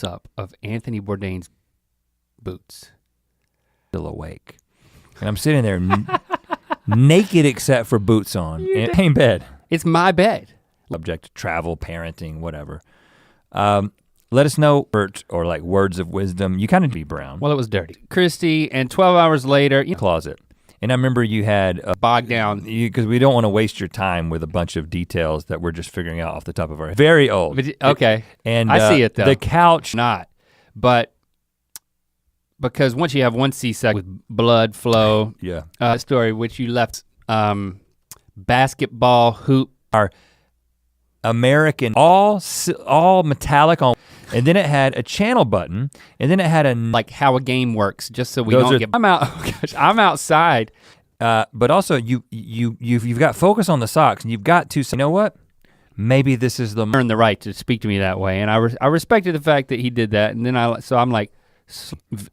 Up of Anthony Bourdain's boots. Still awake. And I'm sitting there naked except for boots on in bed. It's my bed. Subject to travel, parenting, whatever. Let us know, or like words of wisdom. You kind of be Brown. Well, it was dirty. Christy, and 12 hours later, closet. And I remember you had bogged down. Because we don't want to waste your time with a bunch of details that we're just figuring out off the top of our head. Very old. Okay, and I see it though. The couch. Not, but because once you have one C-section with blood flow, yeah. Story which you left basketball hoop. Our American, all metallic on, and then it had a channel button, and then it had like how a game works, just so we don't get. I'm out. Oh gosh, I'm outside. But also you've got focus on the socks, and you've got to say, you know what? Maybe this is the earned the right to speak to me that way, and I respected the fact that he did that, and then I'm like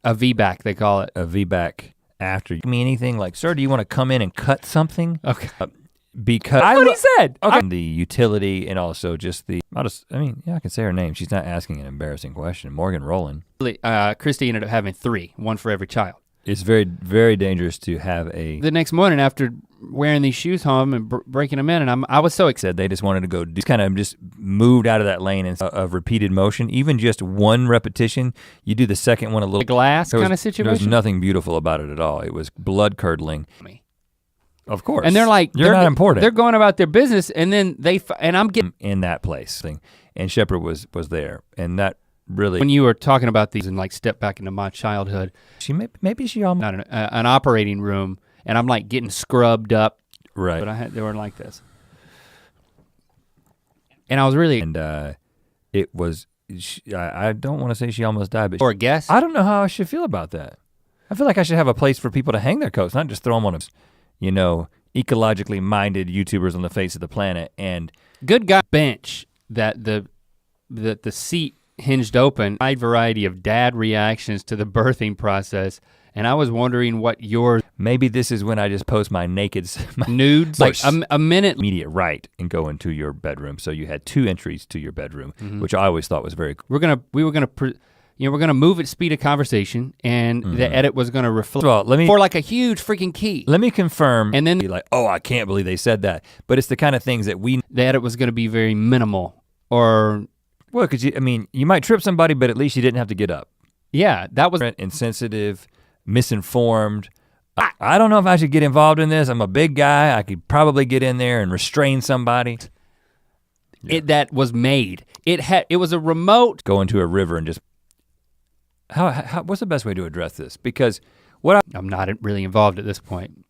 a V-back, they call it. A V-back after. You mean anything like, sir, do you want to come in and cut something? Okay. Because that's what he said. Okay. The utility and also just the, I can say her name. She's not asking an embarrassing question. Morgan Rowland. Christy ended up having 3, one for every child. It's very, very dangerous to have a. The next morning after wearing these shoes home and breaking them in, and I was so excited. They just wanted to go, kind of just moved out of that lane of repeated motion. Even just one repetition, you do the second one a little. The glass kind of situation? There was nothing beautiful about it at all. It was blood curdling. Of course. And they're like, you're not important. They're going about their business, and then I'm getting in that place thing. And Shepard was there, and that really. When you were talking about these and like step back into my childhood, maybe she almost not an operating room, and I'm like getting scrubbed up. Right. But they were like this, and I was really it was. I don't want to say she almost died, but or a guess. I don't know how I should feel about that. I feel like I should have a place for people to hang their coats, not just throw them on a. Ecologically minded YouTubers on the face of the planet, and good guy bench that the seat hinged open. Wide variety of dad reactions to the birthing process, and I was wondering what your maybe this is when I just post my nudes, like a minute immediate right, and go into your bedroom. So you had 2 entries to your bedroom, which I always thought was very cool. We're gonna move at speed of conversation, and the edit was gonna reflect for like a huge freaking key. Let me confirm, and then be like, oh, I can't believe they said that. But it's the kind of things that the edit was gonna be very minimal, or because you might trip somebody, but at least you didn't have to get up. Yeah, that was insensitive, misinformed. I don't know if I should get involved in this. I'm a big guy. I could probably get in there and restrain somebody. Yeah. That was made. It was a remote. Go into a river and just. How what's the best way to address this? Because I'm not really involved at this point.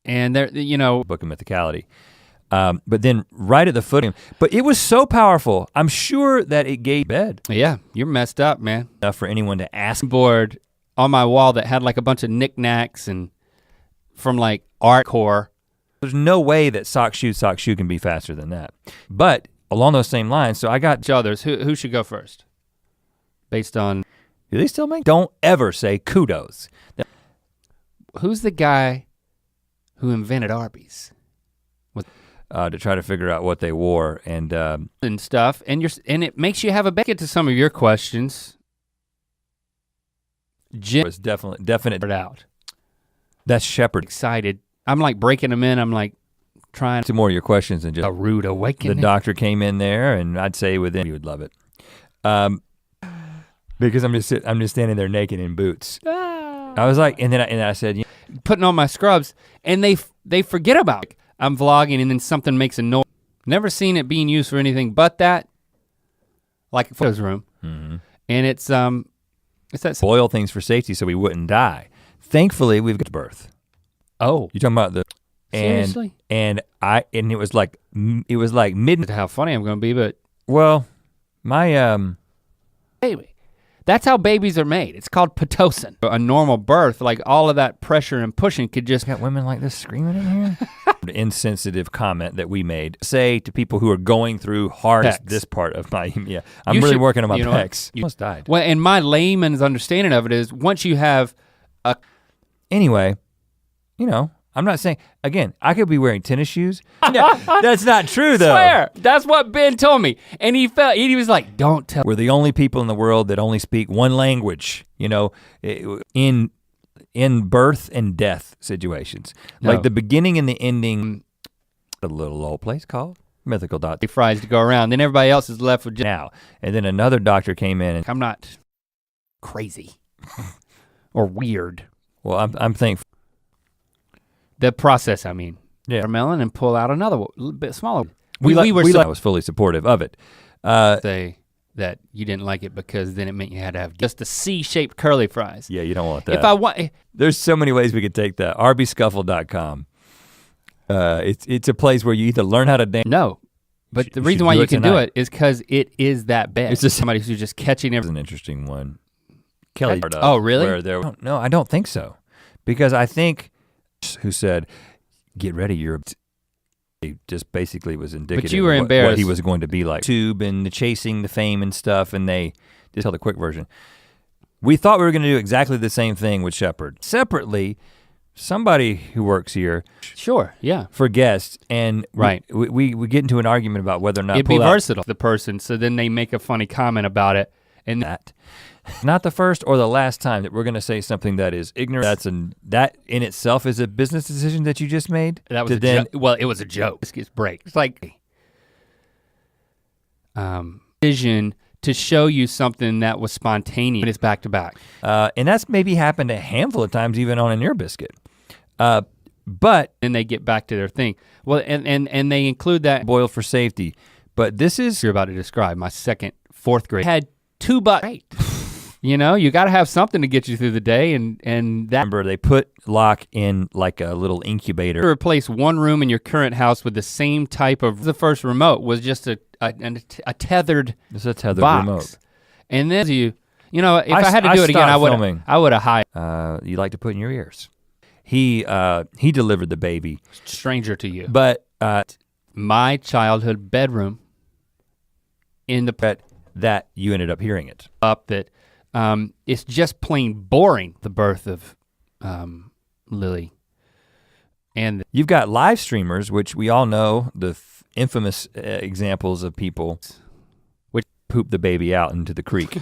And there, book of mythicality. But then right at the foot, but it was so powerful. I'm sure that it gave bed. Yeah, you're messed up, man. Enough for anyone to ask. Board on my wall that had like a bunch of knickknacks and from like art core. There's no way that sock shoe can be faster than that. But along those same lines, so I got others. Who should go first? Based on. Do they still make? Don't ever say kudos. Who's the guy who invented Arby's? To try to figure out what they wore and stuff, and it makes you have a get to some of your questions. Jim was definite out. That's Shepard. Excited. I'm like breaking them in. I'm like trying to more of your questions and just a rude awakening. The doctor came in there, and I'd say within you would love it. Because I'm just standing there naked in boots. I was like, and then I said, putting on my scrubs, and they forget about it. I'm vlogging, and then something makes a noise. Never seen it being used for anything but that, like a photos room. Mm-hmm. And it's that boil things for safety so we wouldn't die. Thankfully, we've got birth. Oh, you're talking about the seriously? And it was like midnight. How funny I'm gonna be, but my baby. That's how babies are made. It's called Pitocin. A normal birth, like all of that pressure and pushing could just. Got women like this screaming in here? Insensitive comment that we made. Say to people who are going through this part of my, I'm really working on my pecs. You almost died. Well, and my layman's understanding of it is once you have Anyway, I'm not saying, again, I could be wearing tennis shoes. No, that's not true though. Swear, that's what Ben told me. And he was like, don't tell. We're the only people in the world that only speak one language, you know, in birth and death situations. No. Like the beginning and the ending, a little old place called Mythical Doctor. Fries to go around, then everybody else is left with now. And then another doctor came in and I'm not crazy or weird. Well, I'm thankful. The process, I mean. Yeah. Watermelon and pull out another one, a little bit smaller. I was fully supportive of it. Say that you didn't like it because then it meant you had to have just a C-shaped curly fries. Yeah, you don't want that. There's so many ways we could take that. rbscuffle.com. It's a place where you either learn how to dance. No, but the reason why you can do it is because it is that bad. It's just somebody who's just catching everything. An interesting one. Kelly. Oh, really? No, I don't think so. Because I think who said, get ready, he just basically was indicative but you were of embarrassed. What he was going to be like. Tube and the chasing the fame and stuff, and they just tell the quick version. We thought we were gonna do exactly the same thing with Shepard. Separately, somebody who works here. Sure, yeah. For guests, and right. we get into an argument about whether or not it'd be versatile, the person, so then they make a funny comment about it, and that. Not the first or the last time that we're gonna say something that is ignorant. That in itself is a business decision that you just made. That was well, it was a joke. Biscuits break. It's like vision to show you something that was spontaneous, but it's back to back. And that's maybe happened a handful of times even on an Ear Biscuit. But then they get back to their thing. Well, and they include that boil for safety. But this is you're about to describe. My fourth grade had 2 buttons. You know, you gotta have something to get you through the day and that. Remember, they put Locke in like a little incubator. To replace one room in your current house with the same type of, the first remote was just a tethered It's a tethered box. remote. And then if I had to do it again, I would have hired. You like to put in your ears. He delivered the baby. Stranger to you. But my childhood bedroom in the that you ended up hearing it. It's just plain boring, the birth of Lily. And you've got live streamers, which we all know, the infamous examples of people which poop the baby out into the creek.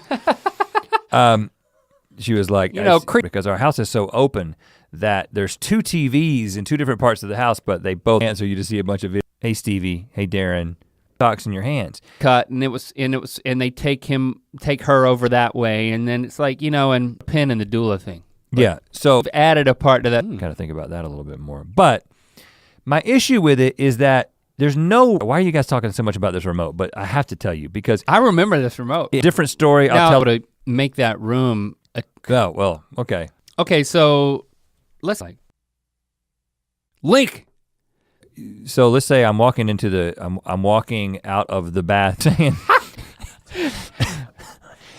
She was like, because our house is so open that there's 2 TVs in 2 different parts of the house, but they both answer you to see a bunch of videos. Hey Stevie, hey Darren. Socks in your hands. Cut and they take her over that way, and then it's like, and Penn and the doula thing. But yeah, so I've added a part to that. Gotta think about that a little bit more. But my issue with it is that why are you guys talking so much about this remote? But I have to tell you, because I remember this remote. Different story, I'll tell to make that room. Oh, well, okay. Okay, so let's link. So let's say I'm walking I'm walking out of the bath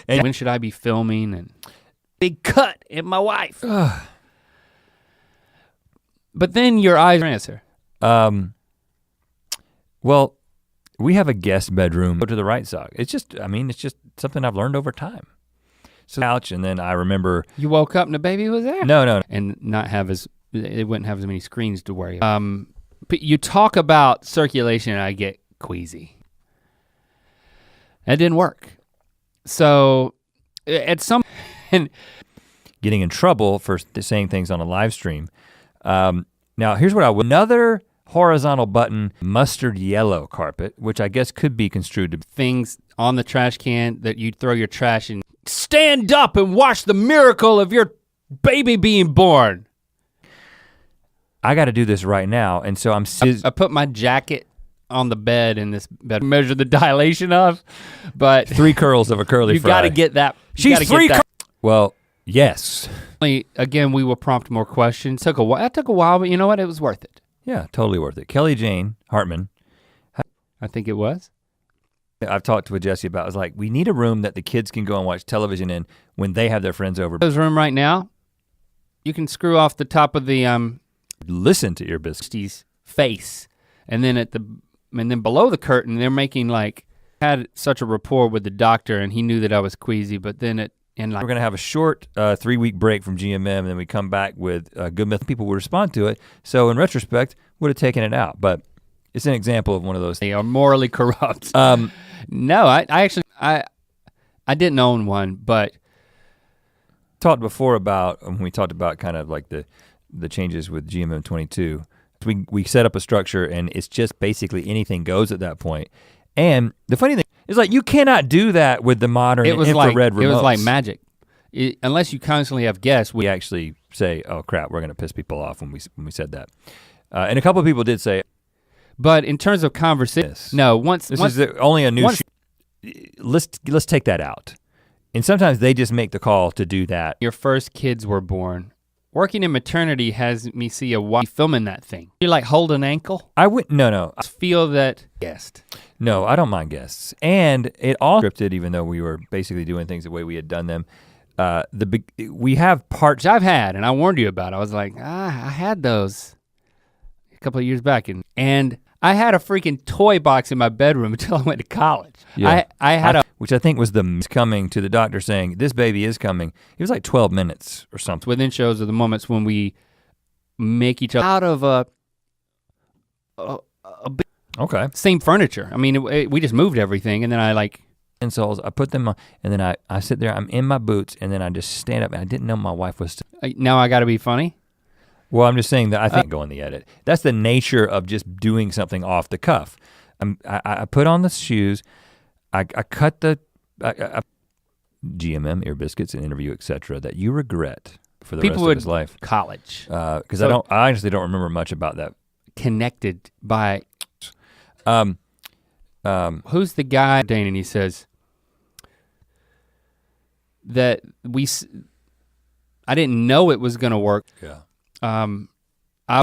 and when should I be filming and big cut in my wife. But then your eyes answer. Well, we have a guest bedroom. Go to the right side. It's just something I've learned over time. So couch, and then I remember you woke up and the baby was there. No. And it wouldn't have as many screens to worry about. But you talk about circulation and I get queasy. That didn't work. So at some and getting in trouble for saying things on a live stream. Now here's what another horizontal button, mustard yellow carpet, which I guess could be construed to things on the trash can that you throw your trash in. Stand up and watch the miracle of your baby being born. I gotta do this right now, and so I put my jacket on the bed in this bed, measure the dilation of, but 3 curls of a curly you fry. You gotta get that. She's 3 Well, yes. Again, we will prompt more questions. That took a while, but you know what? It was worth it. Yeah, totally worth it. Kelly Jane Hartman. I think it was. I've talked with Jesse about, I was like, we need a room that the kids can go and watch television in when they have their friends over. This room right now, you can screw off the top of the listen to Ear Biscuits face, and then below the curtain they're making had such a rapport with the doctor, and he knew that I was queasy, but then And like, we're gonna have a short 3-week break from GMM, and then we come back with good myth. People will respond to it. So in retrospect, would have taken it out, but it's an example of one of those. They are morally corrupt. No, I actually didn't own one, but talked before about when we talked about kind of like the changes with GMM 22. We set up a structure, and it's just basically anything goes at that point. And the funny thing is, like, you cannot do that with the modern infrared remotes. It was like magic. Unless you constantly have guests. We actually say, oh crap, we're gonna piss people off when we said that. And a couple of people did say. But in terms of conversation, no, once is only a new let's take that out. And sometimes they just make the call to do that. Your first kids were born. Working in maternity has me see a wife filming that thing. You like hold an ankle? No. I feel that guest. No, I don't mind guests. And it all scripted, even though we were basically doing things the way we had done them. We have parts I've had, and I warned you about. I was like, I had those a couple of years back, and I had a freaking toy box in my bedroom until I went to college. Yeah. I had which I think was coming to the doctor saying, this baby is coming. It was like 12 minutes or something. Within shows are the moments when we make each other out of a okay. Same furniture. I mean, we just moved everything, and then I like. Insoles, I put them on, and then I sit there, I'm in my boots, and then I just stand up, and I didn't know my wife was. Now I gotta be funny? Well, I'm just saying that I think go in the edit. That's the nature of just doing something off the cuff. I put on the shoes, I cut the GMM, ear biscuits, and interview, etc. that you regret for the rest of his life. College. Because I honestly don't remember much about that. Connected by, who's the guy, Dane, and he says that I didn't know it was gonna work. Yeah. In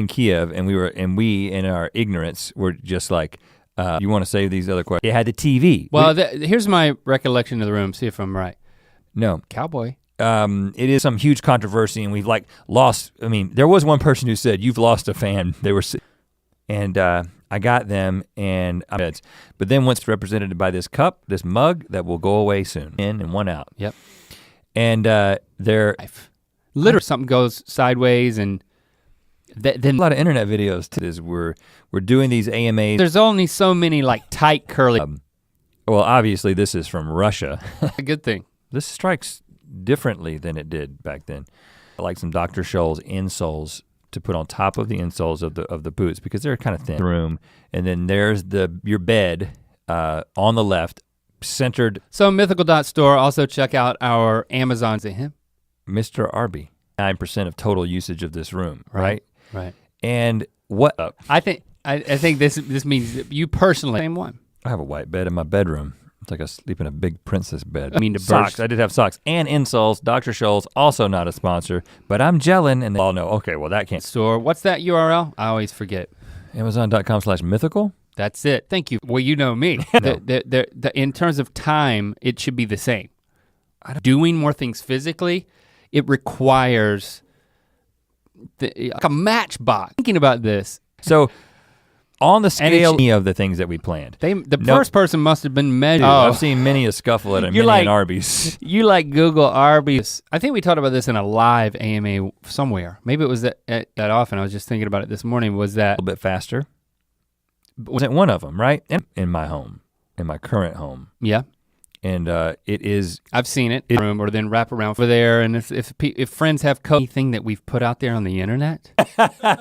Kiev, and we in our ignorance were just like, you want to save these other questions. It had the TV. Well, here's my recollection of the room, see if I'm right. No. Cowboy. It is some huge controversy, and we've like lost, I mean, there was one person who said, you've lost a fan. They were, and I got them, and but then once represented by this cup, this mug that will go away soon, in and one out. Yep. And they're, literally something goes sideways, and then a lot of internet videos too, is we're doing these AMAs. There's only so many like tight curly. Well, obviously this is from Russia. A good thing. This strikes differently than it did back then. I like some Dr. Scholl's insoles to put on top of the insoles of the boots because they're kind of thin. Room, and then there's your bed on the left, centered. So mythical.store, also check out our Amazon to him. Mr. Arby, 9% of total usage of this room, right? Right. And what? I think this means that you personally, same one. I have a white bed in my bedroom. It's like I sleep in a big princess bed. I mean, to socks. burst. I did have socks and insoles. Dr. Scholl's, also not a sponsor, but I'm gelling, and they all know. Okay, well that can't. Store. What's that URL? I always forget. Amazon.com/mythical. That's it. Thank you. Well, you know me. No. In terms of time, it should be the same. Doing more things physically, it requires like a matchbox. Thinking about this. So on the scale of the things that we planned. The first person must have been measured. Oh, I've seen many a scuffle at a mini and Arby's. You like Google Arby's. I think we talked about this in a live AMA somewhere. Maybe it was that often. I was just thinking about it this morning. Was that a little bit faster? Wasn't one of them, right? In my home, in my current home. Yeah. And it is. I've seen it in room or then wrap around for there. And if friends have anything that we've put out there on the internet,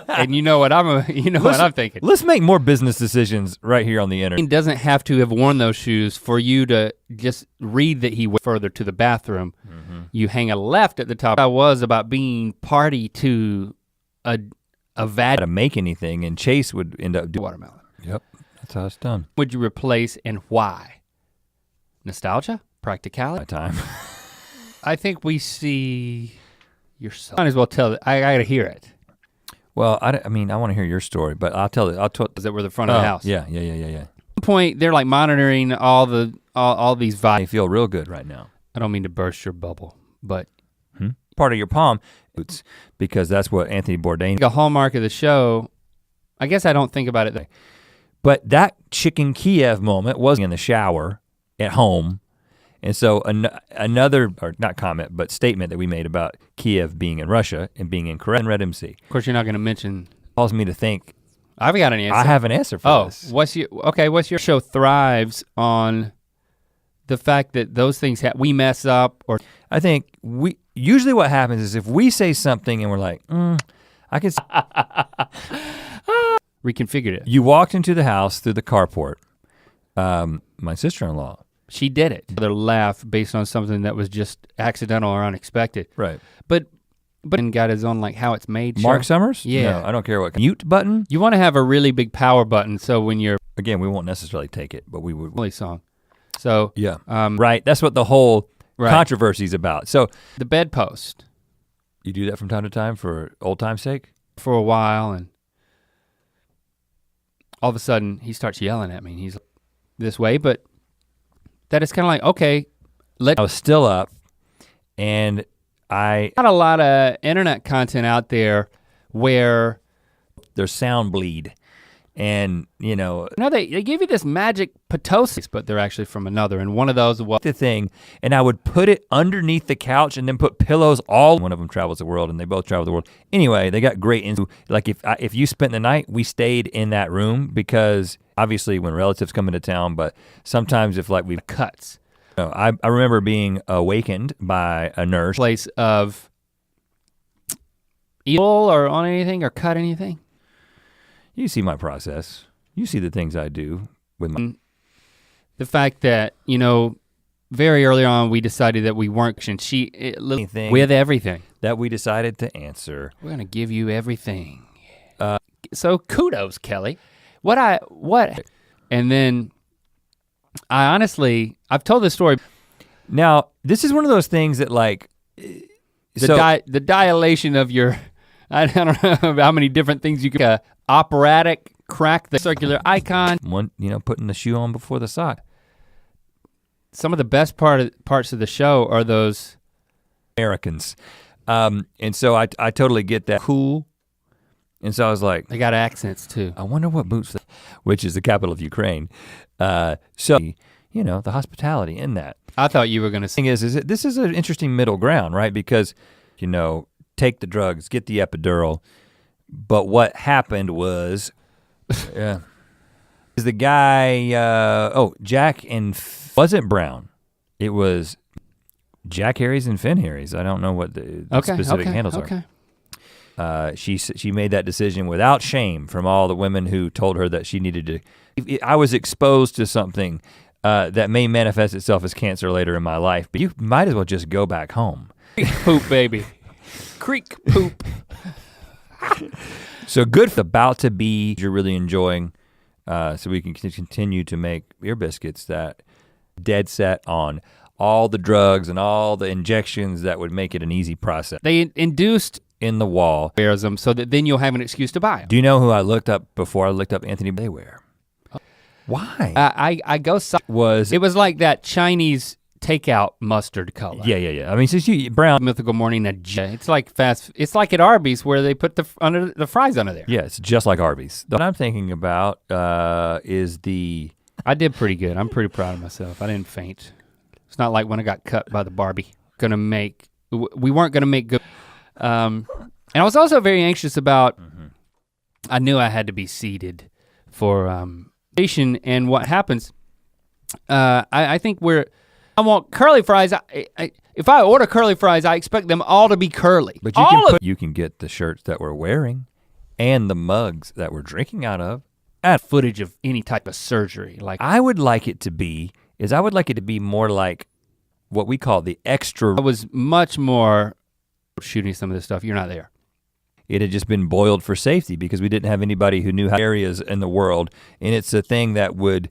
and you know what I'm thinking. Let's make more business decisions right here on the internet. He doesn't have to have worn those shoes for you to just read that he went further to the bathroom. Mm-hmm. You hang a left at the top. I was about being party to a vat. To make anything, and Chase would end up doing watermelon. Yep, that's how it's done. Would you replace and why? Nostalgia? Practicality? My time. I think we see your son. Might as well tell it. I gotta hear it. Well, I mean, I want to hear your story, but I'll tell it. That we're the front of the house. Yeah. At one point, they're like monitoring all these vibes. I feel real good right now. I don't mean to burst your bubble, but part of your palm, it's because that's what Anthony Bourdain. A hallmark of the show. I guess I don't think about it. But that chicken Kiev moment was in the shower at home, And so another, or not comment, but statement that we made about Kiev being in Russia and being incorrect in Red MC. Of course, you're not gonna mention. Calls me to think. I've got an answer. I have an answer for this. What's your show thrives on the fact that those things we mess up or. I think usually what happens is if we say something and we're like, I can. Reconfigured it. You walked into the house through the carport. My sister-in-law. She did it. Their laugh based on something that was just accidental or unexpected. Right. But got his own like how it's made. Mark Summers? Yeah. No, I don't care what. Mute button? You want to have a really big power button so when you're. Again, we won't necessarily take it, but we would. Really song. So. Yeah. Right, that's what the whole controversy is about. So. The bedpost. You do that from time to time for old time's sake? For a while and all of a sudden he starts yelling at me and he's this way, but that is kind of like, okay, I was still up and not a lot of internet content out there where there's sound bleed and no, they give you this magic patosis, but they're actually from another, and one of those was the thing, and I would put it underneath the couch and then put pillows all. One of them travels the world and they both travel the world. Anyway, they got great into, like if you spent the night, we stayed in that room because obviously when relatives come into town, but sometimes if like we cuts. No, I remember being awakened by a nurse. Place of evil or on anything or cut anything. You see my process. You see the things I do with my. The fact that, very early on we decided that we weren't, and with everything. That we decided to answer. We're gonna give you everything. So kudos, Kelly. What? And then I've told this story. Now, this is one of those things that like. The dilation of your, I don't know how many different things you can, operatic, crack the circular icon. One, putting the shoe on before the sock. Some of the best parts of the show are those Americans. And so I totally get that. Cool. And so I was like. They got accents too. I wonder what boots, which is the capital of Ukraine. So, the hospitality in that. I thought you were gonna say. Thing is this is an interesting middle ground, right? Because, take the drugs, get the epidural. But what happened was, is the guy, Jack and, wasn't Brown. It was Jack Harry's and Finn Harry's. I don't know what the specific handles are. She made that decision without shame from all the women who told her that she needed to. I was exposed to something that may manifest itself as cancer later in my life, but you might as well just go back home. Poop, baby. Creek poop. So good for about to be, you're really enjoying, so we can continue to make ear biscuits that dead set on all the drugs and all the injections that would make it an easy process. They induced in the wall. Wears them so that then you'll have an excuse to buy them. Do you know who I looked up before I looked up Anthony Baywear? Why? I go, it was like that Chinese takeout mustard color. Yeah. I mean, since brown. Mythical Morning, it's like it's like at Arby's where they put the fries under there. Yeah, it's just like Arby's. What I'm thinking about is I did pretty good. I'm pretty proud of myself. I didn't faint. It's not like when I got cut by the Barbie. We weren't gonna make good. And I was also very anxious about, I knew I had to be seated for and what happens. I think I want curly fries. If I order curly fries, I expect them all to be curly. But you can get the shirts that we're wearing and the mugs that we're drinking out of. Add footage of any type of surgery. Like I would like it to be more like what we call the extra. I was much more shooting some of this stuff. You're not there. It had just been boiled for safety because we didn't have anybody who knew how areas in the world. And it's a thing that would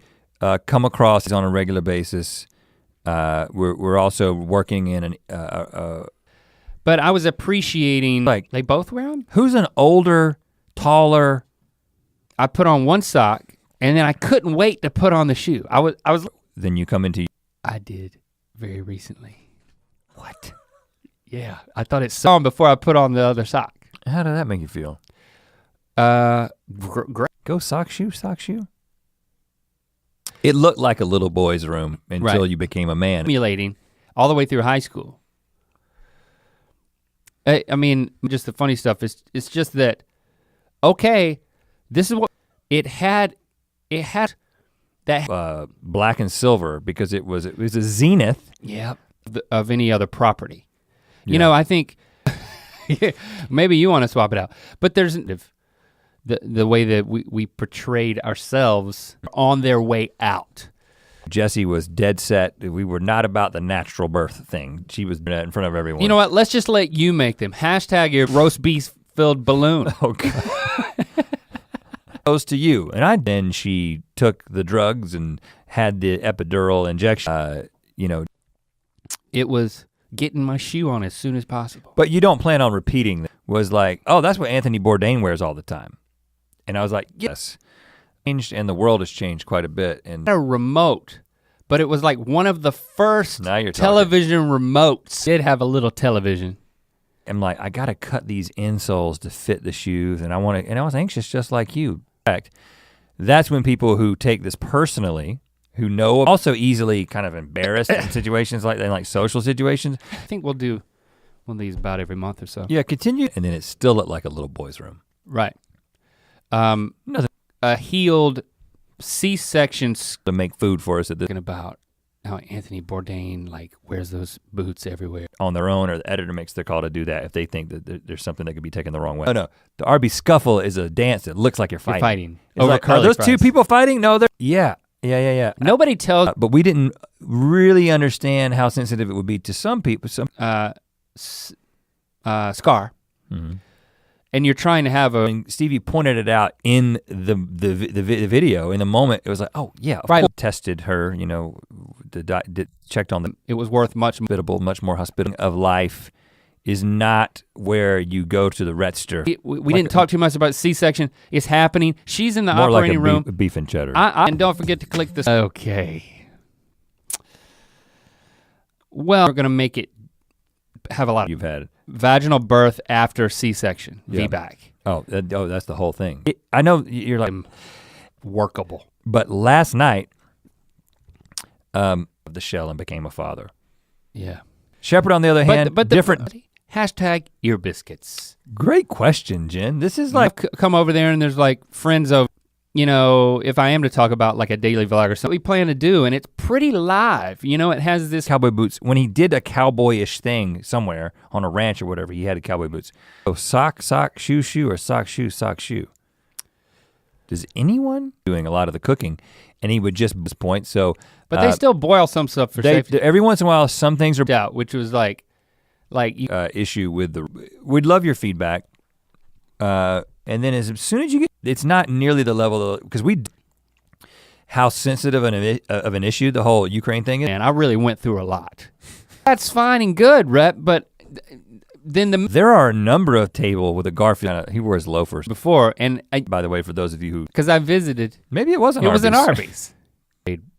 come across on a regular basis. We're also working in an. But I was appreciating, like they both wear them? Who's an older, taller? I put on one sock and then I couldn't wait to put on the shoe. I was. Then you come into. I did very recently. What? Yeah, I thought it saw before I put on the other sock. How did that make you feel? Great. Go sock shoe. It looked like a little boy's room until you became a man. Emulating all the way through high school. I mean, just the funny stuff is it's just that, okay, this is what it had that black and silver because it was a zenith. Yeah. Of any other property. You know, I think maybe you want to swap it out, but there's the way that we portrayed ourselves on their way out. Jesse was dead set. We were not about the natural birth thing. She was in front of everyone. You know what? Let's just let you make them. Hashtag your roast beef filled balloon. Oh God. Goes to you. And then she took the drugs and had the epidural injection. You know. It was getting my shoe on as soon as possible. But you don't plan on repeating that. Was like, oh, that's what Anthony Bourdain wears all the time. And I was like, yes. Changed and the world has changed quite a bit. And a remote, but it was like one of the first television remotes. Did have a little television. I'm like, I gotta cut these insoles to fit the shoes, and I was anxious just like you. In fact, that's when people who take this personally, who know also easily kind of embarrassed in situations like that, like social situations. I think we'll do one of these about every month or so. Yeah, continue. And then it still looked like a little boy's room. Right. A healed C-section to make food for us at this. About how Anthony Bourdain like wears those boots everywhere. On their own, or the editor makes their call to do that if they think that there's something that could be taken the wrong way. Oh no, the RB scuffle is a dance that looks like you're fighting. Over like, are those two people fighting? No, they're, yeah. Nobody tells. But we didn't really understand how sensitive it would be to some people. Scar. Mm-hmm. And you're trying to have Stevie pointed it out in the video. In the moment, it was like, oh yeah, right. Tested her, you know, checked on them. It was worth much more hospitable of life is not where you go to the Retster. We didn't talk too much about C-section. It's happening. She's in the operating room. Beef and cheddar. And don't forget to click this. Okay. Well, we're gonna make it have a lot. You've had vaginal birth after C-section, VBAC. Oh, that's the whole thing. I know you're like workable. But last night, the shell and became a father. Yeah. Shepard on the other hand, but different. Hashtag ear biscuits. Great question, Jen. This is like, come over there and there's like friends of, you know, if I am to talk about like a daily vlog or something we plan to do, and it's pretty live. You know, it has this cowboy boots. When he did a cowboyish thing somewhere on a ranch or whatever, he had the cowboy boots. Oh, sock, shoe, or sock, shoe. Does anyone doing a lot of the cooking? And he would just this point, so. But they still boil some stuff for safety. Every once in a while, some things are out, which was like issue with we'd love your feedback. And then as soon as you get, it's not nearly the level because how sensitive of an issue the whole Ukraine thing is. And I really went through a lot. That's fine and good, Rhett, but then there are a number of table with a Garfield. He wears loafers before, and by the way, for those of you who, because I visited, maybe it wasn't. It was an Arby's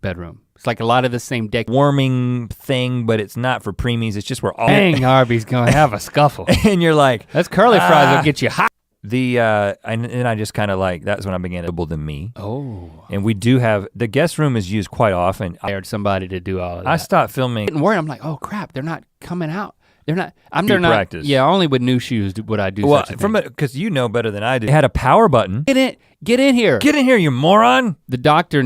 bedroom. It's like a lot of the same deck warming thing, but it's not for preemies. It's just where all Arby's gonna have a scuffle, and you're like, that's curly fries will get you hot. And I just kind of like, that's when I began to double than me. Oh. And we do have, the guest room is used quite often. I hired somebody to do all of that. I stopped filming. Getting worried, I'm like, oh crap, they're not coming out. They're not practice. Yeah, only with new shoes would I do such a thing. Because you know better than I do. They had a power button. Get in here. Get in here, you moron. The doctor,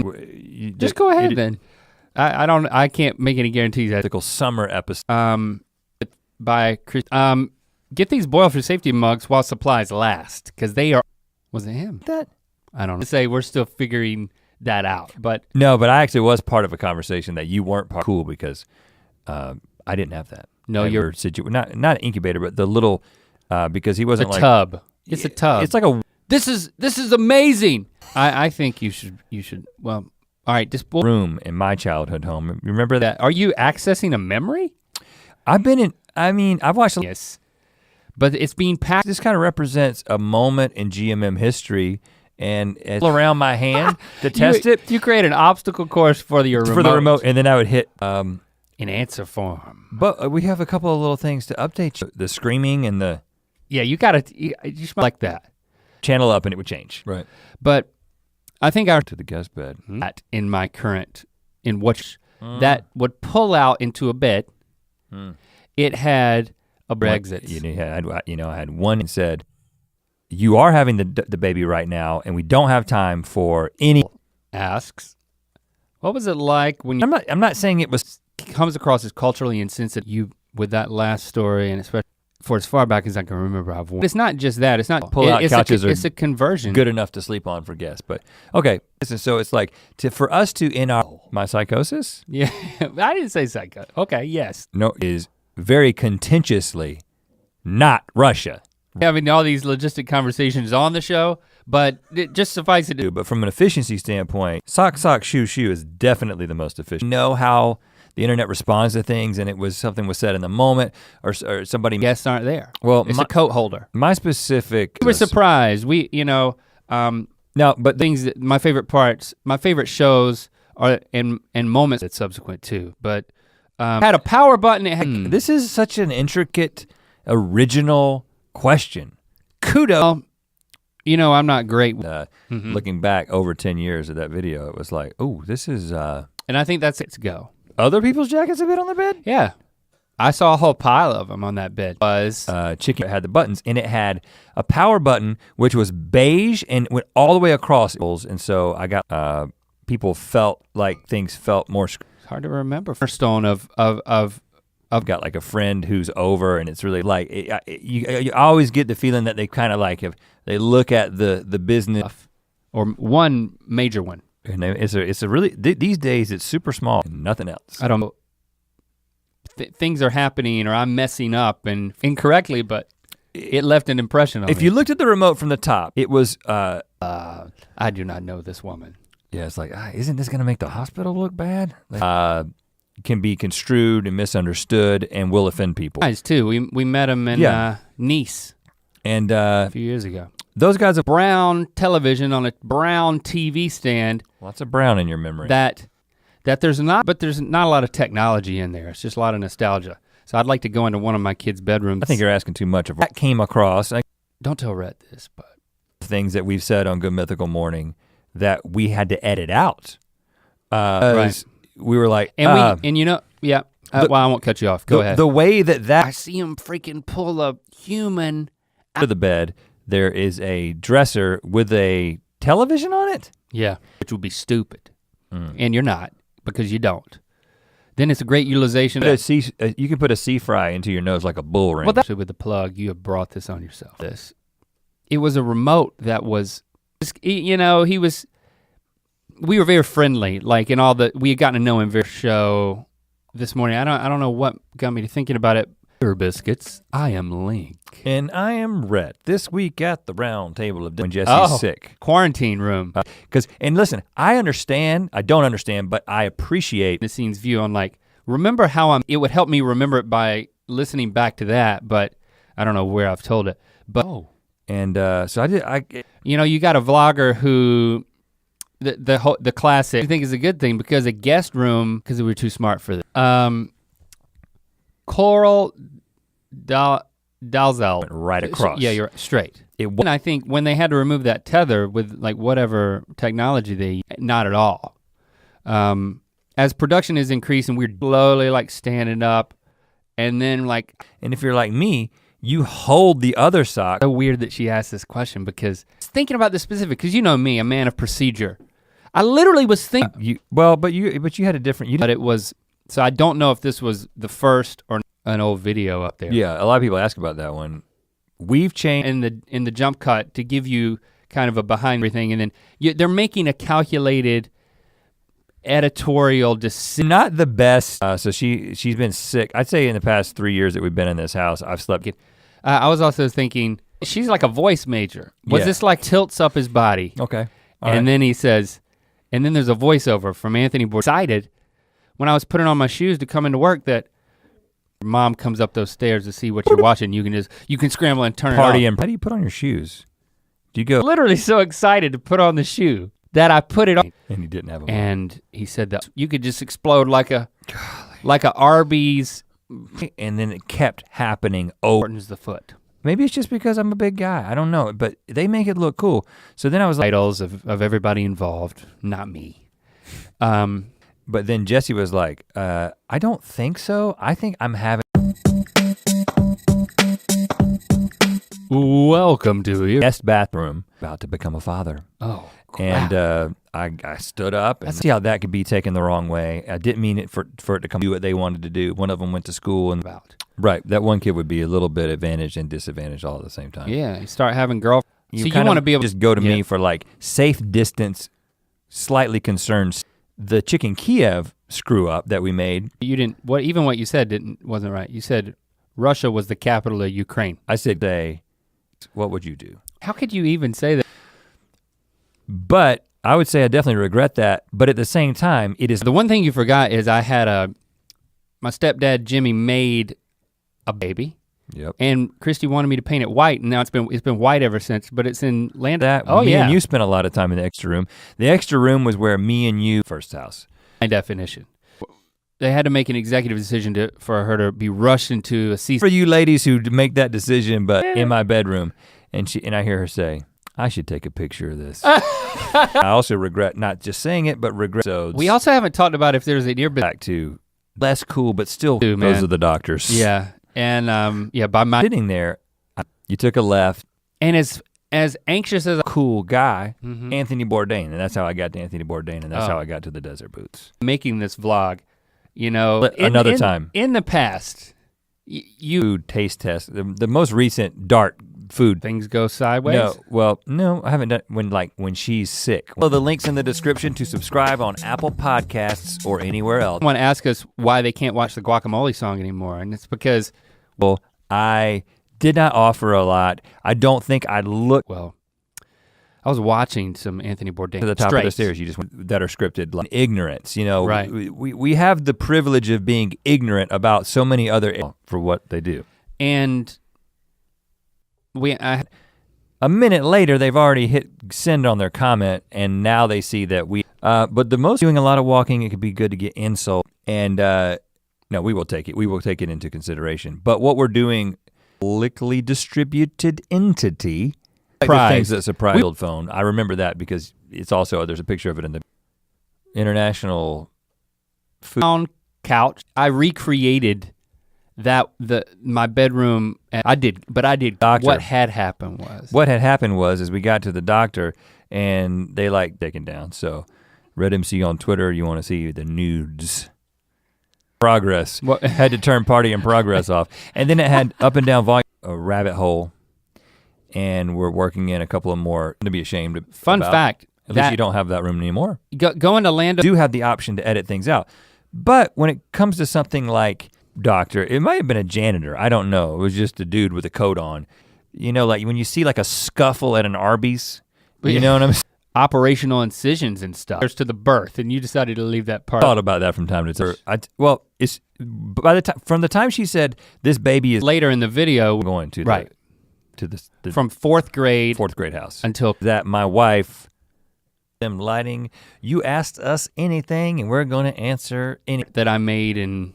just go ahead then. I can't make any guarantees. Typical summer episode. By Chris, get these boil for safety mugs while supplies last, because they are, was it him? I don't know. Say we're still figuring that out, but. No, but I actually was part of a conversation that you weren't part of. Cool, because I didn't have that. No, you're. Not an incubator, but the little, because he wasn't like. Tub. It's a tub. It's like a. This is amazing. I think you should, well, all right, this room in my childhood home. Remember that? Are you accessing a memory? I've watched. Yes. But it's being packed. This kind of represents a moment in GMM history, and around my hand to test it. You create an obstacle course for the remote. And then I would hit in answer form. But we have a couple of little things to update you. The screaming and the. Yeah, you gotta, you smell like that. Channel up and it would change. Right. But I think I to the guest bed. that in my current, in which that would pull out into a bed. It had a exit. I had one that said, "You are having the baby right now, and we don't have time for any." Asks, what was it like when you? I'm not saying it was comes across as culturally insensitive. You with that last story, and especially for as far back as I can remember, I've worn. It's not just that. It's not pull-out couches. It's a conversion. Good enough to sleep on for guests, but okay. So it's like for us to in my psychosis. Yeah, I didn't say psycho. Okay, yes. No, is very contentiously not Russia. Having all these logistic conversations on the show, but it just suffice it to. But from an efficiency standpoint, sock, shoe is definitely the most efficient. You know how the internet responds to things, and something was said in the moment, or somebody. Guests aren't there. Well, it's a coat holder. My specific. We were surprised. No, but things that my favorite shows are and moments that's subsequent too. But had a power button. It had, this is such an intricate, original question. Kudos. I'm not great. Looking back over 10 years of that video, it was like, oh, this is. And I think that's it to go. Other people's jackets have been on the bed? Yeah. I saw a whole pile of them on that bed. Chicken had the buttons, and it had a power button, which was beige and went all the way across. And so I got, people felt like things felt more. It's hard to remember. First stone of I've got like a friend who's over, and it's really like, you always get the feeling that they kind of like, if they look at the business. Or one major one. And it's a really, these days it's super small and nothing else. I don't know. Things are happening or I'm messing up and incorrectly, but it left an impression on me. If you looked at the remote from the top, it was. I do not know this woman. Yeah, it's like, isn't this gonna make the hospital look bad? Can be construed and misunderstood and will offend people. Guys too, we met him in Nice and a few years ago. Those guys are brown television on a brown TV stand. Lots of brown in your memory. That there's not a lot of technology in there. It's just a lot of nostalgia. So I'd like to go into one of my kids' bedrooms. I think you're asking too much of that. Came across. Don't tell Rhett this, but things that we've said on Good Mythical Morning that we had to edit out. Right. We were like, well, I won't cut you off. Go ahead. The way that I see him freaking pull a human out of the bed. There is a dresser with a television on it. Yeah, which would be stupid, and you're not because you don't. Then it's a great utilization. You can put a sea fry into your nose like a bull ring. Well, that's with the plug. You have brought this on yourself. It was a remote that was, we were very friendly. Like in all we had gotten to know him very show this morning. I don't know what got me to thinking about it. Biscuits. I am Link. And I am Rhett. This week at the round table of when Jesse's sick. Quarantine room. And listen, I don't understand, but I appreciate the scene's view on remember how it would help me remember it by listening back to that, but I don't know where I've told it. But so I did. You got a vlogger who the classic I think is a good thing because a guest room, because we were too smart for this. Coral Dalzell. Right across. Yeah, you're straight. And I think when they had to remove that tether with whatever technology not at all. As production is increasing, we're slowly standing up and then and if you're like me, you hold the other sock. So weird that she asked this question because I was thinking about this specific, because you know me, a man of procedure. I literally was thinking. But you had a different. But it was. So I don't know if this was the first or an old video up there. Yeah, a lot of people ask about that one. We've changed in the jump cut to give you kind of a behind everything, and then they're making a calculated editorial decision. Not the best. So she's been sick. I'd say in the past 3 years that we've been in this house, I've slept. I was also thinking she's like a voice major. Was this tilts up his body? Okay. And then he says, and then there's a voiceover from Anthony Bourdain. Excited when I was putting on my shoes to come into work that mom comes up those stairs to see what you're watching. You can scramble and turn Party it off. How do you put on your shoes? Do you go? Literally so excited to put on the shoe that I put it on. And you didn't have a And he said that you could just explode like a Arby's. And then it kept happening over. The foot. Maybe it's just because I'm a big guy, I don't know, but they make it look cool. So then I was like, titles of everybody involved, not me. But then Jesse was like, I don't think so. I think I'm having. Welcome to your guest bathroom, about to become a father. Oh, crap. And I stood up and see how that could be taken the wrong way. I didn't mean it for it to come do what they wanted to do. One of them went to school and right, that one kid would be a little bit advantaged and disadvantaged all at the same time. Yeah, you start having girl. So you want to be able to just go to me for like safe distance, slightly concerned. The chicken Kiev screw up that we made. You didn't. Even what you said wasn't right. You said Russia was the capital of Ukraine. I said what would you do? How could you even say that? But I would say I definitely regret that. But at the same time, it is. The one thing you forgot is I had my stepdad Jimmy made a baby. Yep. And Christy wanted me to paint it white, and now it's been white ever since. But it's in land. Me and you spent a lot of time in the extra room. The extra room was where me and you first house. My definition. They had to make an executive decision for her to be rushed into a season. For you ladies who make that decision, but in my bedroom, and I hear her say, I should take a picture of this. I also regret not just saying it, but regret. So we also haven't talked about if there's an ear back to less cool, but still those are the doctors. Yeah, and by my sitting there, you took a left. And as anxious as a cool guy, Anthony Bourdain, and that's how I got to Anthony Bourdain, and that's how I got to the desert boots. Making this vlog. Another time. In the past, you food taste test, the most recent DART food. Things go sideways? No, I haven't done when she's sick. Well, the link's in the description to subscribe on Apple Podcasts or anywhere else. Someone asked us why they can't watch the Guacamole song anymore, and it's because, I did not offer a lot. I don't think I looked. Well, I was watching some Anthony Bourdain. To the top of the stairs, that are scripted, like ignorance, Right. We have the privilege of being ignorant about so many other for what they do. And a minute later, they've already hit send on their comment, and now they see that but the most doing a lot of walking, it could be good to get insult. And no, we will take it. We will take it into consideration. But what we're doing, publicly distributed entity, the things that surprise old phone. I remember that because it's also, there's a picture of it in the international food couch. I recreated my bedroom. I did. Doctor. What had happened was is we got to the doctor and they like taken down. So Red MC on Twitter, you want to see the nudes. Progress. Had to turn party in progress off. And then it had up and down volume, a rabbit hole. And we're working in a couple of more to be ashamed of. Fun fact. At least you don't have that room anymore. Going to Lando. You do have the option to edit things out. But when it comes to something like doctor, it might have been a janitor, I don't know. It was just a dude with a coat on. Like when you see like a scuffle at an Arby's, you know what I'm saying? Operational incisions and stuff. There's to the birth, and you decided to leave that part. I thought about that from time to time. It's from the time she said this baby is later in the video going to right. To the from fourth grade house until that my wife them lighting, you asked us anything and we're gonna answer any that I made in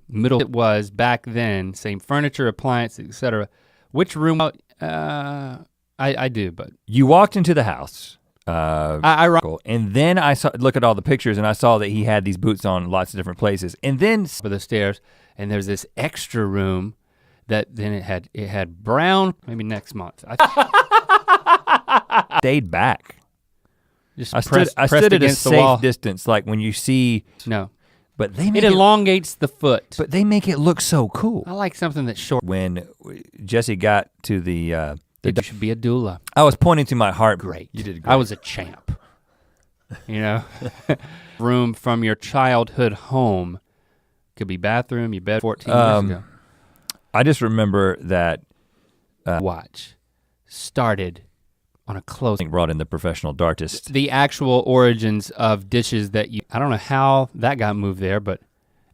middle. It was back then, same furniture, appliances, etc. Which room? I do, but you walked into the house. And then I look at all the pictures and I saw that he had these boots on lots of different places. And then for the stairs, and there's this extra room. That then it had brown, maybe next month. Stayed back. I stood at a safe distance, like when you see. No. But they make it elongates the foot. But they make it look so cool. I like something that's short. When Jesse got to the there should be a doula. I was pointing to my heart. Great. You did great. I was a champ. Room from your childhood home. Could be bathroom, your bed 14 years ago. I just remember that watch started on a closing. Brought in the professional dartist. The actual origins of dishes that I don't know how that got moved there, but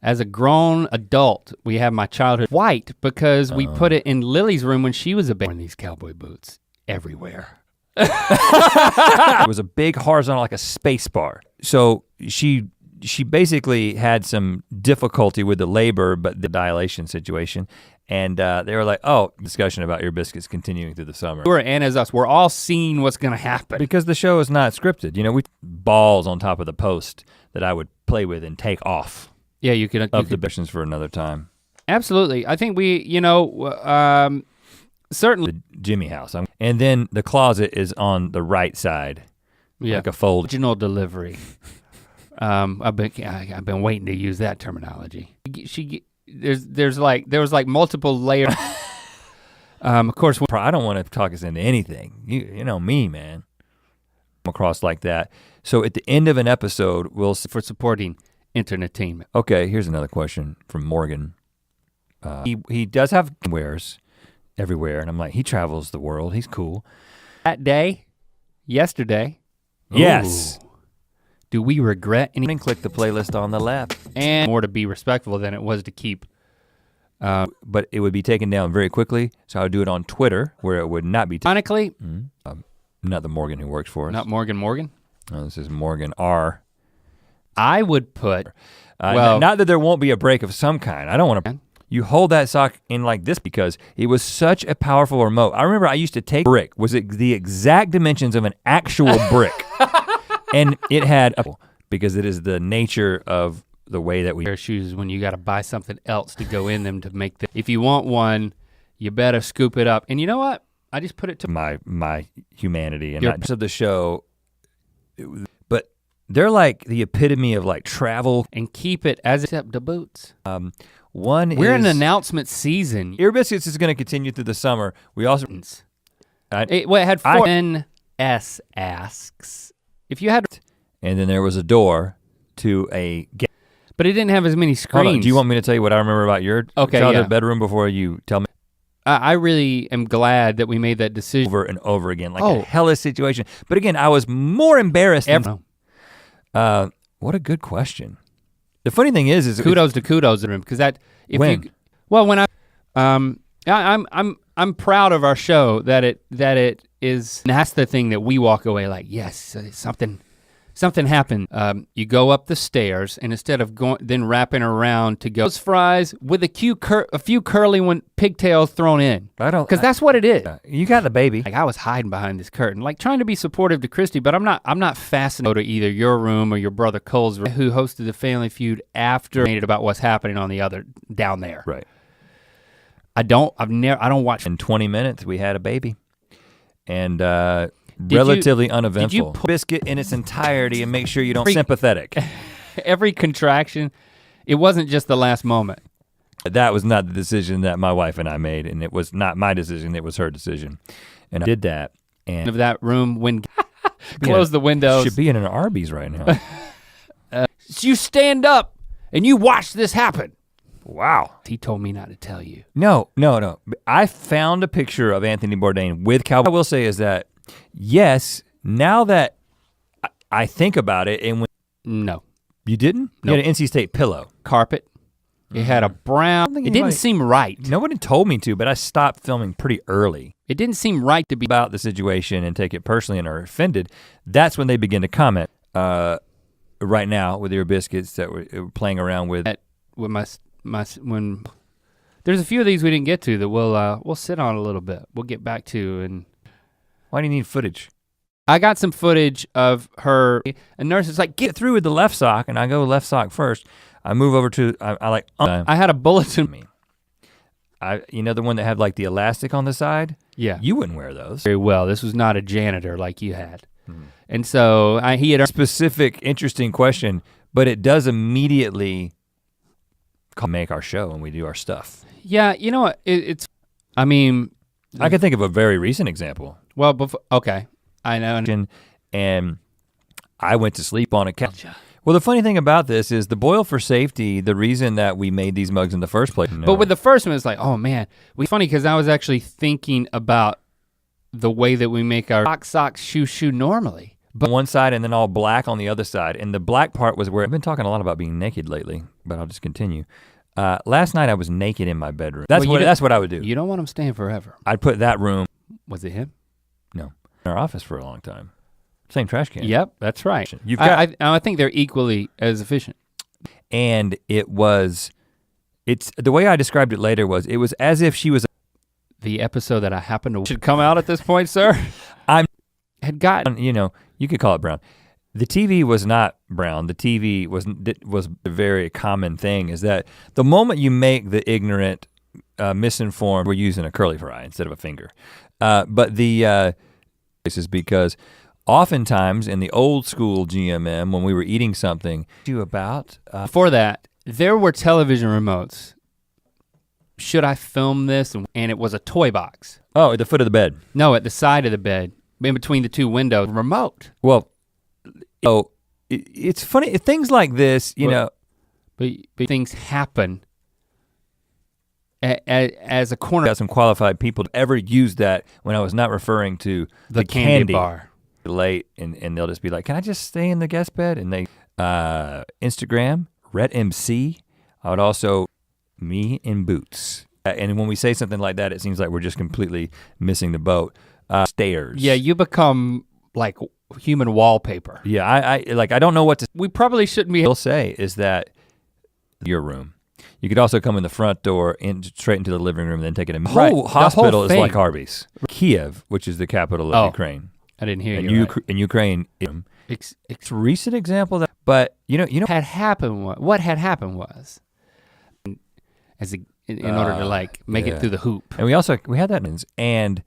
as a grown adult, we have my childhood white because we put it in Lily's room when she was a baby. Wearing these cowboy boots everywhere. It was a big horizontal, like a space bar. So she she basically had some difficulty with the labor, but the dilation situation. And they were like, oh, discussion about Ear Biscuits continuing through the summer. And as us, we're all seeing what's gonna happen. Because the show is not scripted. You know, we balls on top of the post that I would play with and take off. Yeah, you could. The missions for another time. Absolutely, I think we, certainly. The Jimmy house. And then the closet is on the right side. Yeah. Like a fold. Original delivery. I've been waiting to use that terminology. There was like multiple layers. Of course, I don't want to talk us into anything. You know me, man. Come across like that. So at the end of an episode, we'll for supporting entertainment. Okay, here's another question from Morgan. He does have wears everywhere, and I'm like, he travels the world. He's cool. That day, yesterday. Yes. Ooh. Do we regret anything? Click the playlist on the left. And more to be respectful than it was to keep. But it would be taken down very quickly, so I would do it on Twitter where it would not be. Ironically, not the Morgan who works for us. Not Morgan. No, this is Morgan R. I would put, not that there won't be a break of some kind. I don't want to. You hold that sock in like this because it was such a powerful remote. I remember I used to take brick. Was it the exact dimensions of an actual brick? And it had, because it is the nature of the way that we. Pair of shoes when you gotta buy something else to go in them to make them. If you want one, you better scoop it up. And you know what? I just put it to my humanity and not just of the show. But they're like the epitome of like travel. And keep it as except the boots. We're in announcement season. Ear Biscuits is gonna continue through the summer. We also. It had 4 NS asks. If you had. And then there was a door to a. But it didn't have as many screens. Hold on, do you want me to tell you what I remember about your childhood bedroom before you tell me? I really am glad that we made that decision. Over and over again, like a hellish situation. But again, I was more embarrassed than. What a good question. The funny thing is kudos to kudos because that if when? You when I'm proud of our show that it is, and that's the thing that we walk away like, yes, something happened. You go up the stairs and instead of then wrapping around to go those fries with a few curly pigtails thrown in. Because that's what it is. You got the baby. Like I was hiding behind this curtain, like trying to be supportive to Christy, but I'm not fascinated to either your room or your brother Cole's room, who hosted the Family Feud after made it about what's happening on the other down there. Right. I don't watch. In 20 minutes we had a baby. And relatively uneventful. Did you put Biscuit in its entirety and make sure you don't sympathetic. Every contraction, it wasn't just the last moment. That was not the decision that my wife and I made, and it was not my decision, it was her decision. And I did that. And of that room when close the windows. Should be in an Arby's right now. You stand up and you watch this happen. Wow. He told me not to tell you. No. I found a picture of Anthony Bourdain with cowboy. What I will say is that, yes, now that I think about it, and when no. You didn't? No. You had an NC State pillow. Carpet. It had a brown, it didn't seem right. Nobody told me to, but I stopped filming pretty early. It didn't seem right to be about the situation and take it personally and are offended. That's when they begin to comment. Right now with Ear Biscuits that we're playing around with. When there's a few of these we didn't get to that we'll sit on a little bit. We'll get back to. And why do you need footage? I got some footage of her. A nurse is like, get through with the left sock, and I go left sock first. I move over to I had a bulletin. The one that had like the elastic on the side. Yeah, you wouldn't wear those very well. This was not a janitor like you had, and so he had a specific, interesting question, but it does immediately make our show and we do our stuff. Yeah, you know what? I can think of a very recent example. Well, okay, I know. And I went to sleep on a couch. Well, the funny thing about this is the boil for safety, the reason that we made these mugs in the first place. But with the first one, it's like, oh man. It's funny because I was actually thinking about the way that we make our sock, shoe normally. But one side and then all black on the other side. And the black part was where I've been talking a lot about being naked lately, but I'll just continue. Last night I was naked in my bedroom. That's what I would do. You don't want him staying forever. I'd put that room. Was it him? No, in our office for a long time. Same trash can. Yep, that's right. You've got, I think they're equally as efficient. And it's the way I described it later was, it was as if she was the episode that I happened to should come out at this point, sir. Had gotten, you could call it brown. The TV was not brown. The TV was a very common thing, is that the moment you make the ignorant, misinformed, we're using a curly fry instead of a finger. But this is because oftentimes in the old school GMM, when we were eating something, before that, there were television remotes. Should I film this? And it was a toy box. Oh, at the foot of the bed. No, at the side of the bed, in between the two windows, remote. Well, it's funny, things like this, But things happen as a corner. Got some qualified people to ever use that when I was not referring to the candy bar. Late, and they'll just be like, can I just stay in the guest bed? And they, Instagram, Rhett MC, I would also, me in boots. And when we say something like that, it seems like we're just completely missing the boat. Stairs. Yeah, you become like human wallpaper. Yeah, I don't know what to. We probably shouldn't be. Will say is that your room. You could also come in the front door, straight into the living room, and then take it in. Right. Whole hospital whole is like Arby's. Kiev, which is the capital of Ukraine. I didn't hear and you. In Ukraine, it's a recent example that, but what had happened was, in order to like make it through the hoop. And we had that, and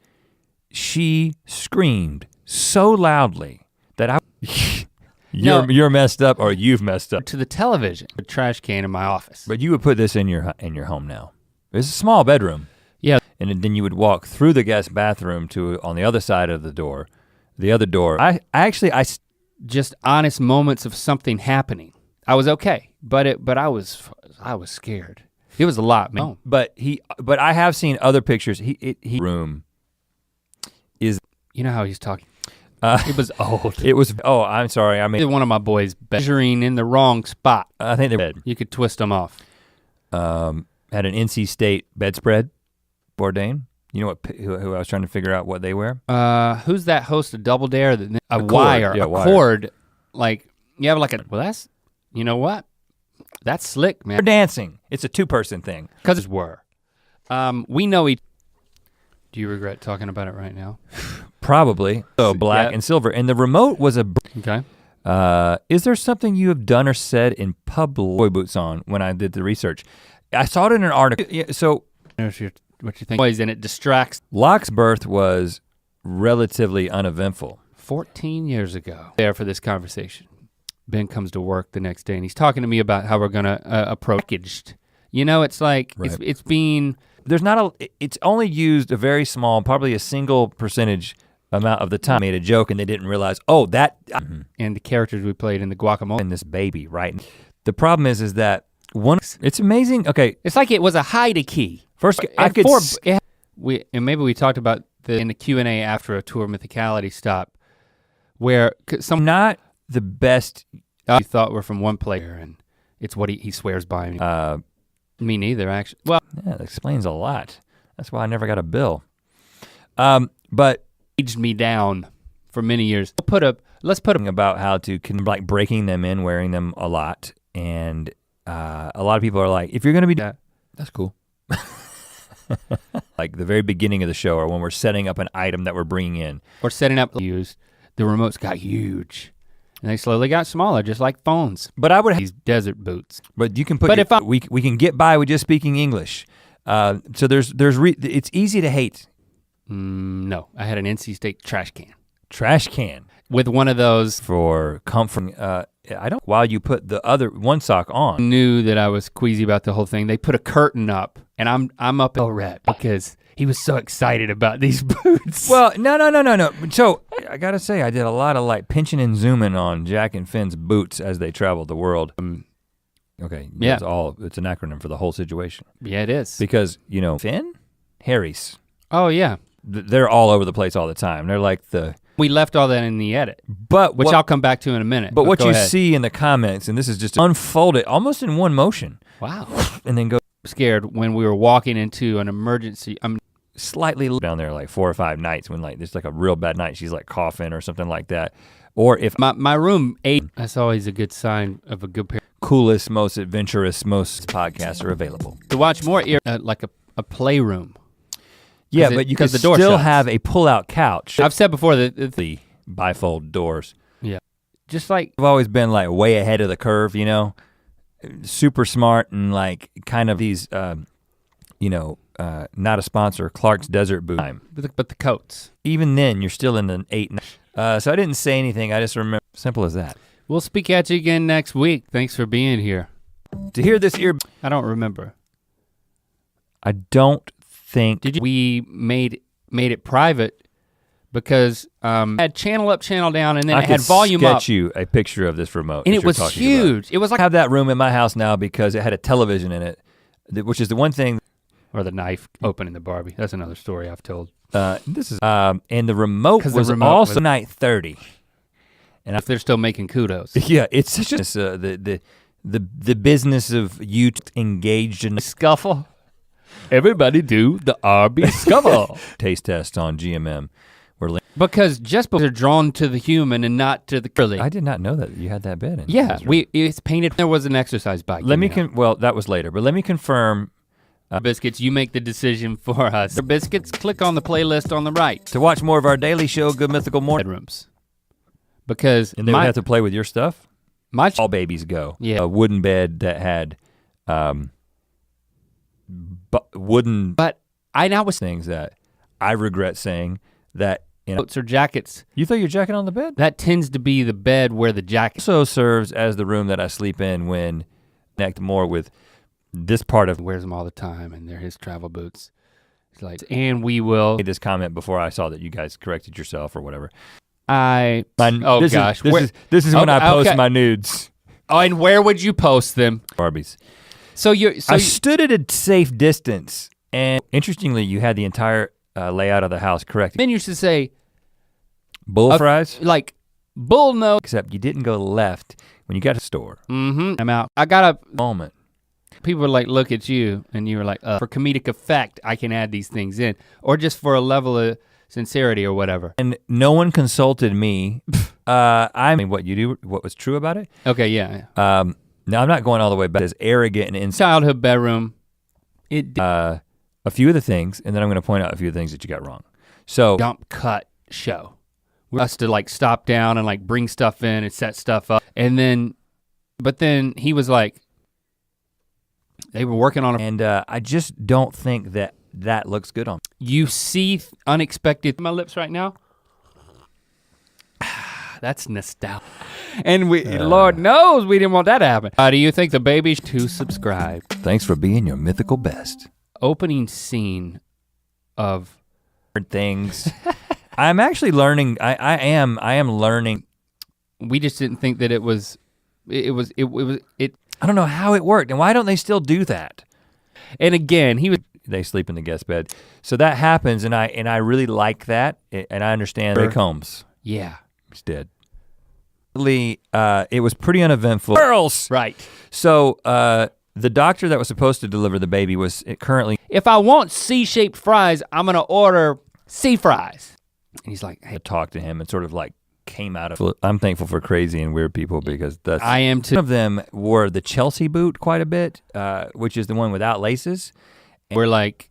she screamed so loudly that you're messed up, or you've messed up. To the television, a trash can in my office. But you would put this in your home now. It's a small bedroom. Yeah. And then you would walk through the guest bathroom to on the other side of the door. The other door. I just honest moments of something happening. I was okay, but I was scared. It was a lot, man. But I have seen other pictures. He room is. You know how he's talking. It was old. It was. Oh, I'm sorry. I mean, one of my boys measuring in the wrong spot. I think they're. You could twist them off. Had an NC State bedspread. Bourdain. You know who I was trying to figure out what they wear? Who's that host of Double Dare? Wire. Cord. Like you have like a. Well, that's. You know what? That's slick, man. They're dancing. It's a two-person thing. Because it's were. We know each. Do you regret talking about it right now? Probably. So black and silver. And the remote was a. Okay. Is there something you have done or said in public? Boy boots on when I did the research. I saw it in an article. Yeah, so. What you think? And it distracts. Locke's birth was relatively uneventful. 14 years ago. There for this conversation. Ben comes to work the next day and he's talking to me about how we're gonna approach packaged. It's like right. it's being. There's not it's only used a very small, probably a single percentage amount of the time. Made a joke and they didn't realize, that. And the characters we played in the guacamole. And this baby, right? The problem is that it's amazing, okay. It's like it was a hide a key. First, I could. And maybe we talked about in the Q&A after a tour mythicality stop, where some not the best you thought were from one player, and it's what he swears by. Me neither, actually. Well, yeah, that explains a lot. That's why I never got a bill. But aged me down for many years. Let's put about how to like breaking them in, wearing them a lot, and a lot of people are like, if you're gonna be that's cool. Like the very beginning of the show, or when we're setting up an item that we're bringing in. Or setting up the remotes got huge. And they slowly got smaller, just like phones. But I would have these desert boots. But you can put, we can get by with just speaking English. So it's easy to hate. No, I had an NC State trash can. Trash can. With one of those. For comfort, while you put the other one sock on. I knew that I was queasy about the whole thing. They put a curtain up and I'm up at red because he was so excited about these boots. Well, no. So I gotta say, I did a lot of like pinching and zooming on Jack and Finn's boots as they traveled the world. Okay, yeah. It's an acronym for the whole situation. Yeah, it is. Because, Finn, Harry's. Oh yeah. They're all over the place all the time. They're like we left all that in the edit, which I'll come back to in a minute. But what you see in the comments, and this is just unfolded almost in one motion. Wow. And then go. Scared when we were walking into an emergency. Slightly down there like 4 or 5 nights when like there's like a real bad night. She's like coughing or something like that. Or if my room 8, that's always a good sign of a good pair. Coolest, most adventurous, most podcasts are available. To watch more, like a playroom. Yeah, but you can still have a pull-out couch. I've said before that the bifold doors. Yeah, just like I've always been like way ahead of the curve, you know, super smart and like kind of these, you know, not a sponsor, Clark's Desert Boot. But the coats. Even then, you're still in the 8. So I didn't say anything. I just remember, simple as that. We'll speak at you again next week. Thanks for being here. To hear this I don't remember. I don't think. We made it private because it had channel up, channel down, and then it had volume up. I could sketch you a picture of this remote. And it was huge. It was like I have that room in my house now because it had a television in it, which is the one thing. Or the knife opening the Barbie. That's another story I've told. This is and the remote was also night 30. And if they're still making kudos. Yeah, it's such a the business of you engaged in a scuffle. Everybody do the RB scuffle. Taste test on GMM. Because they're drawn to the human and not to the curly. I did not know that you had that bed in. Yeah, it's painted. There was an exercise bike. Well, that was later, but let me confirm. Biscuits, you make the decision for us. The Biscuits, click on the playlist on the right. To watch more of our daily show, Good Mythical Morning. Bedrooms. Because and they would have to play with your stuff? All babies go. Yeah. A wooden bed that had wooden but I now was things that I regret saying that coats or jackets. You throw your jacket on the bed? That tends to be the bed where the jacket also serves as the room that I sleep in when connect more with this part of wears them all the time and they're his travel boots. It's like, and we will made this comment before I saw that you guys corrected yourself or whatever. This is when I post my nudes. Oh, and where would you post them? Barbies. I stood at a safe distance, and interestingly, you had the entire layout of the house correct. Then you should say bull fries, like bull no. Except you didn't go left when you got to the store. Mm-hmm. I'm out. I got a moment. People would like look at you, and you were like, for comedic effect, I can add these things in, or just for a level of sincerity or whatever. And no one consulted me. I mean, what was true about it? Okay, yeah. Now I'm not going all the way back. As arrogant and in childhood bedroom. A few of the things, and then I'm gonna point out a few of the things that you got wrong. So dump cut show. We're us to like stop down and like bring stuff in and set stuff up. And then, but then he was like, they were working on and I just don't think that looks good on. You see unexpected, my lips right now. That's nostalgia. And Lord knows we didn't want that to happen. Do you think the baby's to subscribe? Thanks for being your mythical best. Opening scene of things. I'm actually learning, I am learning. We just didn't think that it was. I don't know how it worked, and why don't they still do that? And again, they sleep in the guest bed. So that happens, and I really like that, and I understand Ray Combs. Yeah. He's dead. It was pretty uneventful. Girls! Right. So the doctor that was supposed to deliver the baby was currently. If I want C-shaped fries, I'm gonna order C fries. And he's like, hey. I talked to him and sort of like came out of, I'm thankful for crazy and weird people because that's. I am too. One of them wore the Chelsea boot quite a bit, which is the one without laces. And we're like,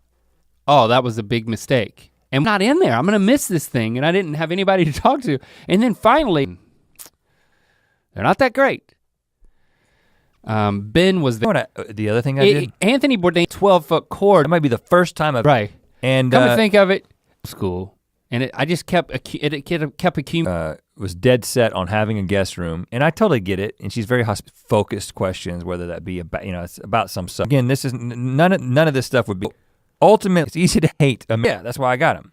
oh, that was a big mistake. And I'm not in there, I'm gonna miss this thing. And I didn't have anybody to talk to. And then finally, they're not that great. Ben was there. The other thing I did? Anthony Bourdain 12-foot cord. That might be the first time I've. Right. And come to think of it, school. And I just kept accumulating. Was dead set on having a guest room, and I totally get it. And she's very focused questions, whether that be about, it's about some stuff. Again, this is none of this stuff would be. Ultimately, it's easy to hate. Yeah, that's why I got him.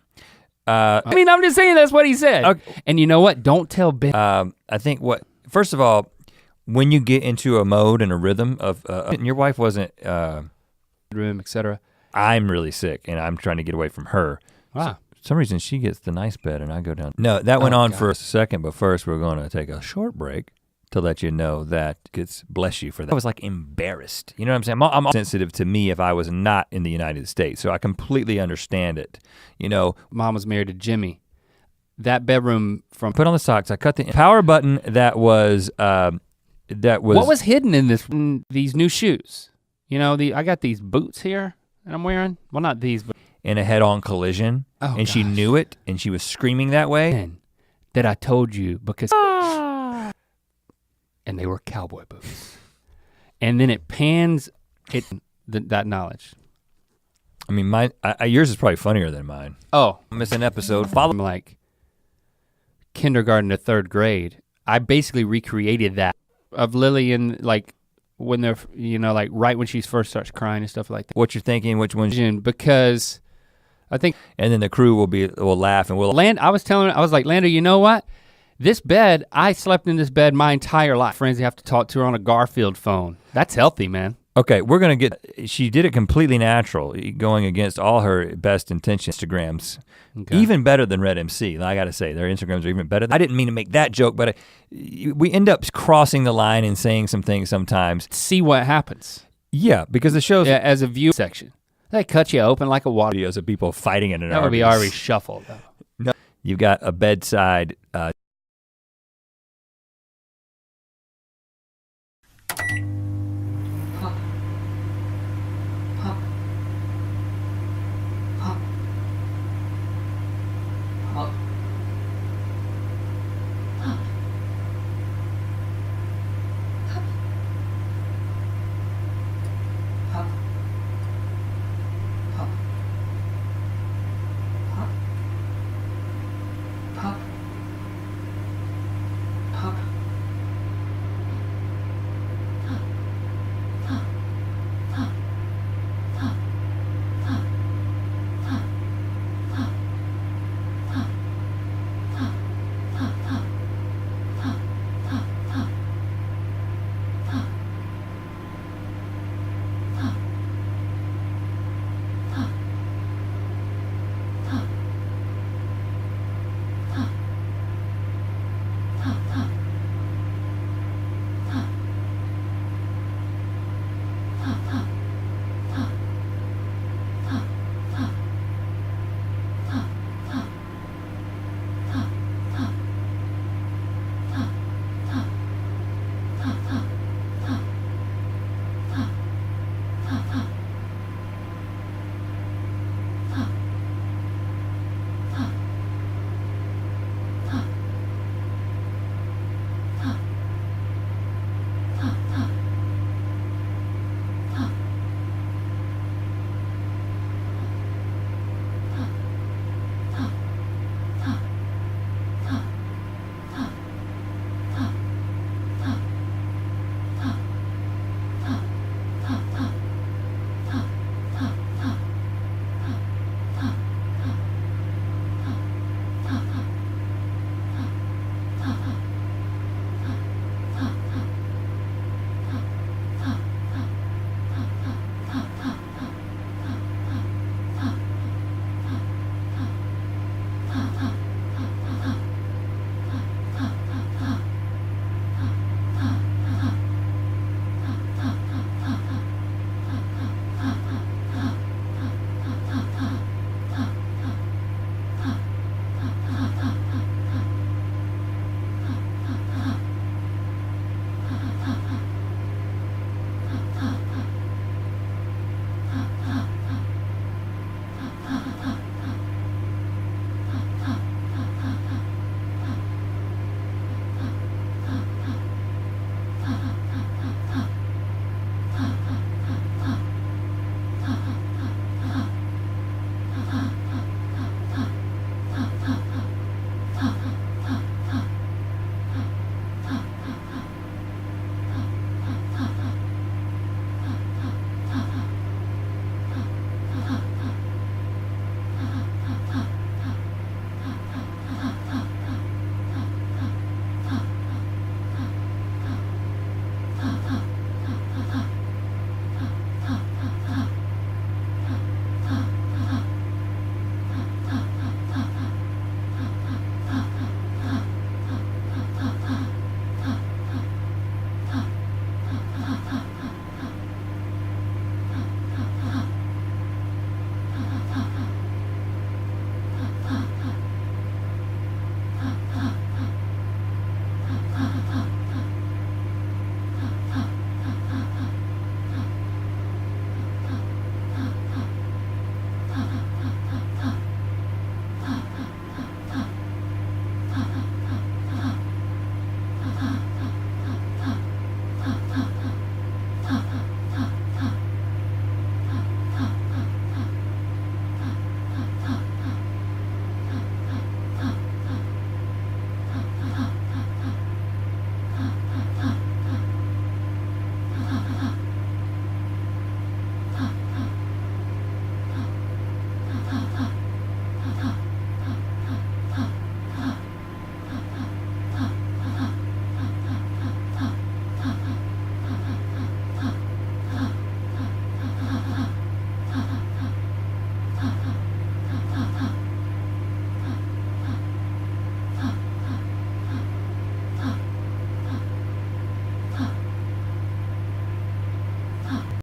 I mean, I'm just saying that's what he said. Okay. And you know what? Don't tell Ben. I think first of all, when you get into a mode and a rhythm of, and your wife wasn't. Room, etc. I'm really sick, and I'm trying to get away from her. Wow. For some reason she gets the nice bed and I go down. No, that went on for a second, but first we're gonna take a short break to let you know that bless you for that. I was like embarrassed, you know what I'm saying? I'm sensitive to me if I was not in the United States, so I completely understand it, Mom was married to Jimmy. that bedroom from. Put on the socks. I cut the power button that was. What was hidden in these new shoes? You know, I got these boots here that I'm wearing. Well, not these, but in a head-on collision, and she knew it, and she was screaming that way. And that I told you because, and they were cowboy boots. And then it pans that knowledge. I mean, yours is probably funnier than mine. Oh, Miss an episode. From like kindergarten to 3rd grade. I basically recreated that of Lily and like when they're, you know, like right when she first starts crying and stuff like that. What you're thinking, which one's because I think. And then the crew will laugh and we'll. I was like, Lando, you know what? This bed, I slept in this bed my entire life. Friends you have to talk to her on a Garfield phone. That's healthy, man. Okay, we're gonna she did it completely natural, going against all her best intentions. Instagrams, even better than Red MC. I gotta say, their Instagrams are even better. I didn't mean to make that joke, but we end up crossing the line and saying some things sometimes. See what happens. Yeah, because the show's as a view section. They cut you open like a water. Videos of people fighting in an That would be already shuffled though. No, you've got a bedside